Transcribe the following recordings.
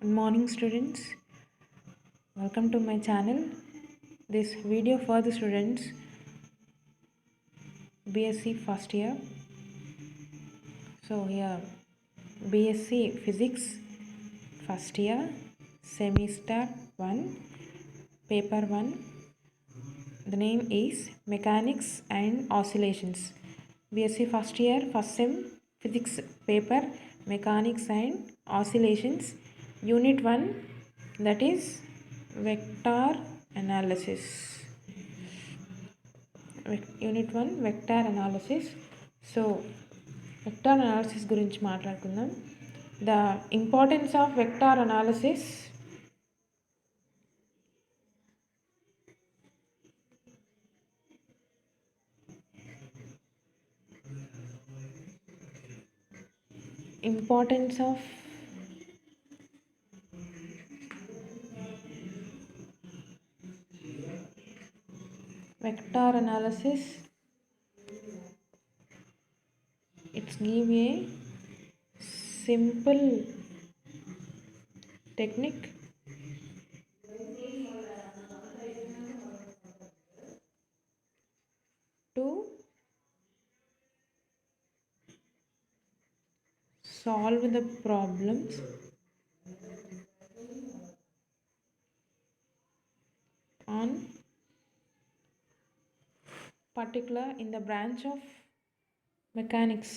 Good morning students, welcome to my channel. This video for the students BSc first year. So here BSc Physics first year semester 1 paper 1. The name is Mechanics and Oscillations. BSc first year first sem Physics paper Mechanics and Oscillations unit 1, that is vector analysis. Unit 1 vector analysis. So vector analysis గురించి మాట్లాడుకుందాం. The importance of vector analysis. Importance of vector analysis. It's give a simple technique to solve the problems on particular in the branch of mechanics.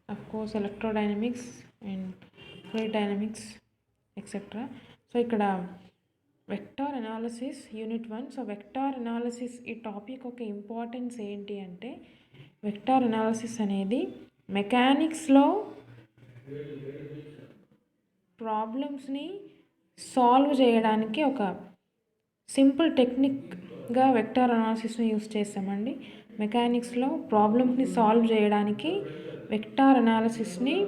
Of course electrodynamics and fluid dynamics etc. So ఇక్కడ vector analysis unit 1. So vector analysis ఈ topic ఒక importance ఏంటి అంటే, vector analysis అనేది మెకానిక్స్లో ప్రాబ్లమ్స్ని solve చేయడానికి ఒక simple టెక్నిక్గా వెక్టార్ అనాలిసిస్ని యూస్ చేస్తామండి. మెకానిక్స్లో ప్రాబ్లమ్స్ని సాల్వ్ చేయడానికి వెక్టార్ అనాలిసిస్ని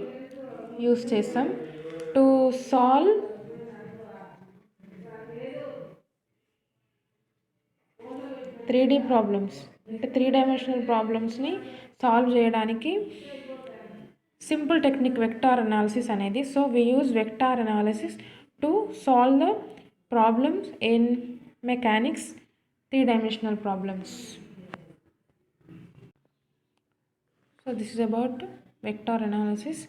యూస్ చేస్తాం. టు సాల్వ్ 3D ప్రాబ్లమ్స్ అంటే 3 డైమెన్షనల్ ప్రాబ్లమ్స్ని సాల్వ్ చేయడానికి సింపుల్ టెక్నిక్ వెక్టార్ అనాలిసిస్ అనేది. So we use vector analysis to solve the problems in mechanics 3 dimensional problems. So this is about vector analysis.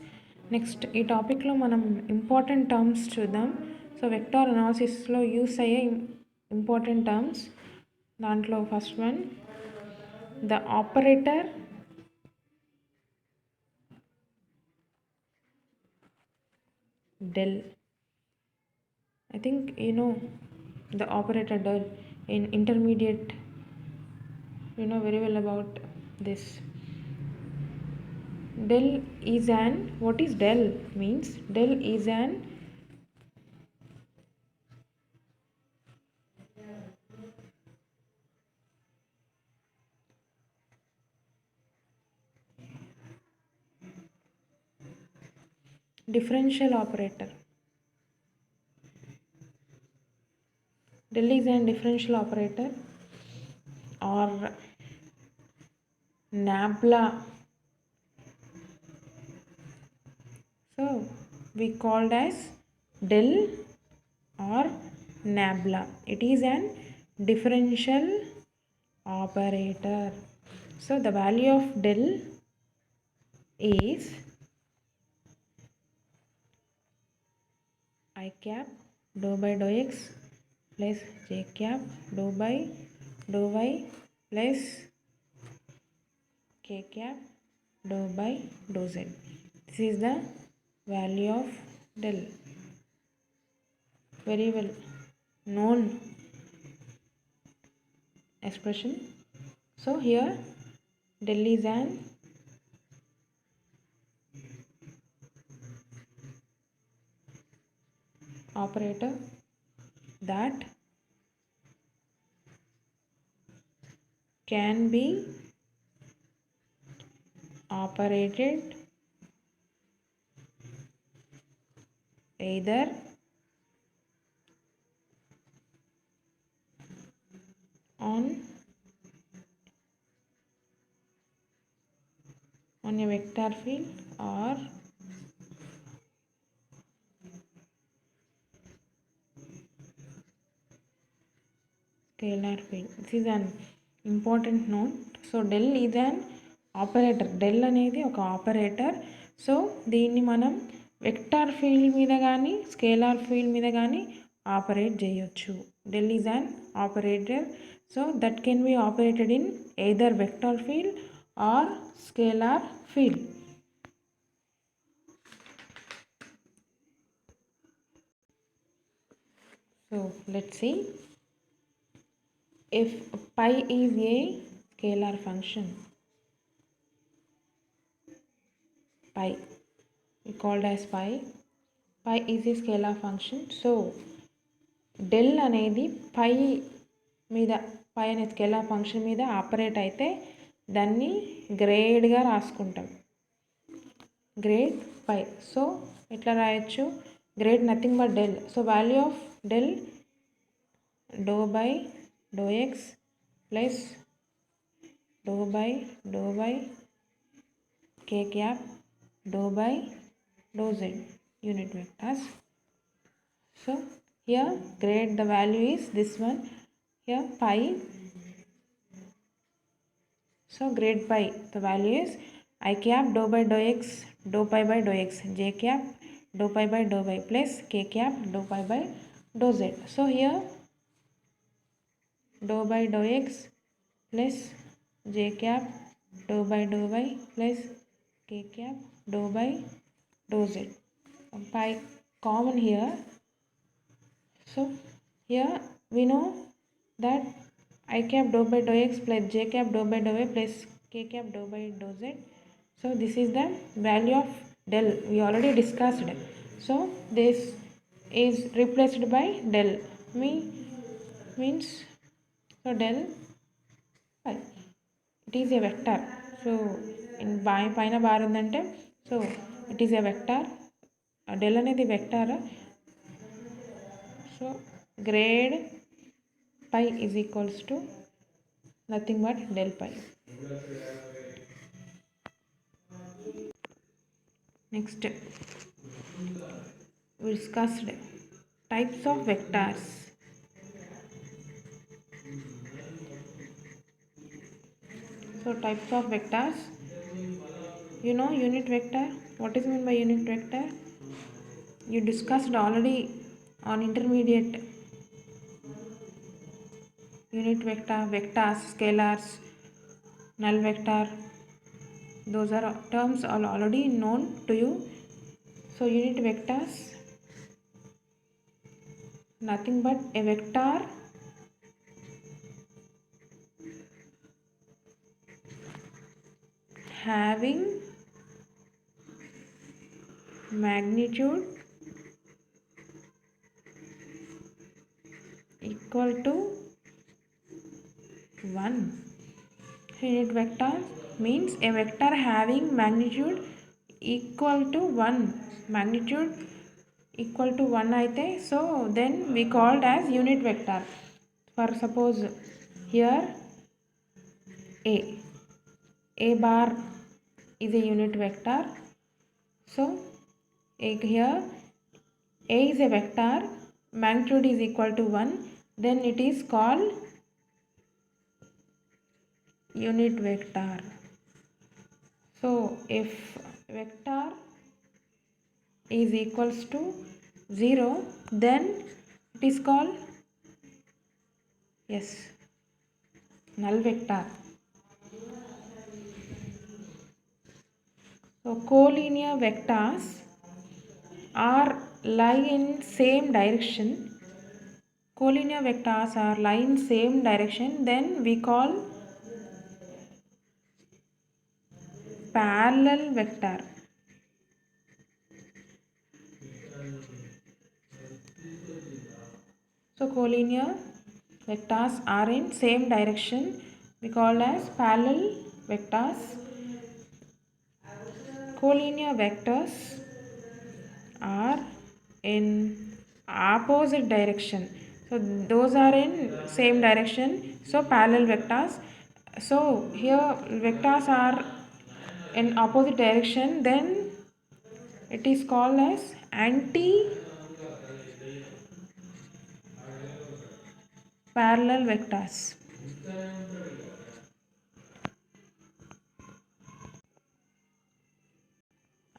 Next ఈ టాపిక్లో మనం important terms చూద్దాం. So vector అనాలిసిస్లో use అయ్యే important terms, దాంట్లో first one the operator, del. I think you know the operator del in intermediate. You know very well about this. Del is an, what is del means? Del is an differential operator. Del is an differential operator or nabla. So we called as del or nabla. It is an differential operator. So the value of del is I cap dou by dou x plus j cap dou by dou y plus k cap dou by dou z. This is the value of del. Very well known expression. So here del is an operator that can be operated either on a vector field or scalar field. This is an important note. So del is an operator. Del అనేది ఒక operator. So దీన్ని మనం vector field మీద కానీ scalar field మీద కానీ operate చేయొచ్చు. del is an operator. So that can be operated in either vector field or scalar field. So let's see. If pi is a scalar function, pi we called as pi is a scalar function. So del అనేది pi మీద pi అనే scalar function మీద operate అయితే దాన్ని గ్రేడ్గా రాసుకుంటాం, grade pi. So ఎట్లా రాయొచ్చు? Grade nothing but del. So value of del do by do x plus do by k cap do by do z unit vectors. So here grade the value is this one, here pi. So grade pi the value is I cap dou by dou x dou pi by dou x, j cap dou pi by dou y plus k cap dou pi by dou z. So here dou by dou x plus j cap dou by dou y plus k cap dou by dou z. Pi common here. So here we know that I cap dou by dou x plus j cap dou by dou y plus k cap dou by dou z. So this is the value of del. We already discussed. So this is replaced by del. Means so del pi. It is a vector. So in paina bar undante, so it is a vector. Del anedi vector. So grade pi is equals to nothing but del pi. Next we discussed types of vectors. So types of vectors, you know unit vector. What is meant by unit vector? You discussed already on intermediate. Unit vector, vectors, scalars, null vector, those are terms are already known to you. So unit vectors, nothing but a vector having magnitude equal to 1. Unit vector means a vector having magnitude equal to 1. Magnitude equal to 1 aithe, so then we called as unit vector. For suppose here a bar is a unit vector. So here a is a vector, magnitude is equal to 1, then it is called unit vector. So if vector is equals to 0, then it is called null vector. So collinear vectors are lie in same direction. Collinear vectors are lie in same direction, then we call parallel vector. So collinear vectors are in same direction, we call as parallel vectors. Collinear vectors are in opposite direction. So those are in same direction, so parallel vectors. So here vectors are in opposite direction, then it is called as anti parallel vectors.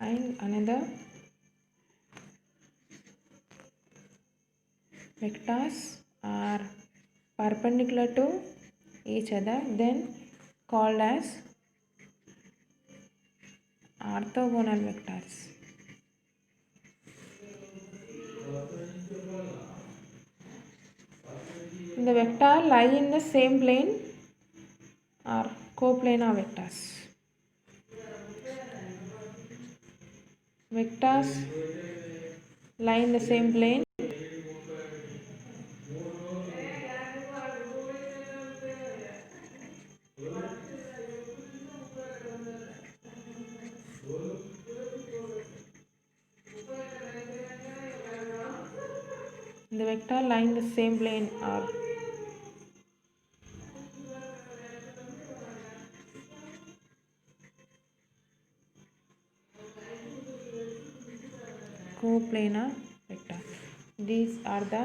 And another vectors are perpendicular to each other, then called as orthogonal vectors. The vector lie in the same plane are coplanar vectors. Vectors lie in the same plane the vector lie in the same plane are coplanar vector. These are the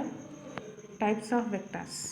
types of vectors.